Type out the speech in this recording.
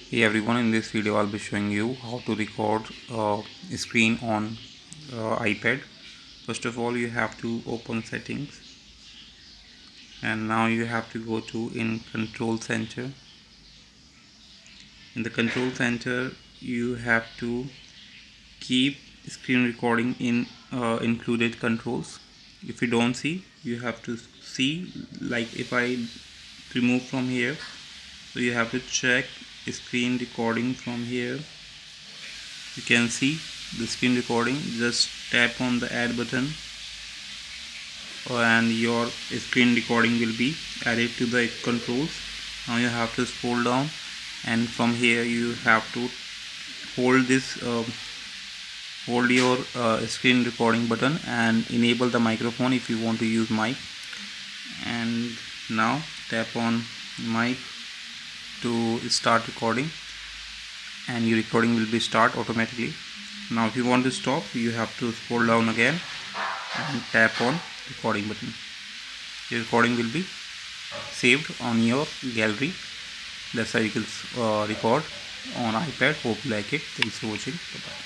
Hey everyone, in this video I'll be showing you how to record a screen on iPad. First of all, you have to open settings, and now you have to go to in control center. In the control center you have to keep screen recording in included controls. If you don't see, you have to see, like if I remove from here, so you have to check screen recording from here. You can see the screen recording. Just tap on the add button and your screen recording will be added to the controls. Now you have to scroll down, and from here you have to hold this hold your screen recording button and enable the microphone if you want to use mic. And now tap on mic to start recording, and your recording will be start automatically. Now if you want to stop, you have to scroll down again and tap on recording button. Your recording will be saved on your gallery. That's how you can record on iPad. Hope you like it. Thanks for watching. Bye bye.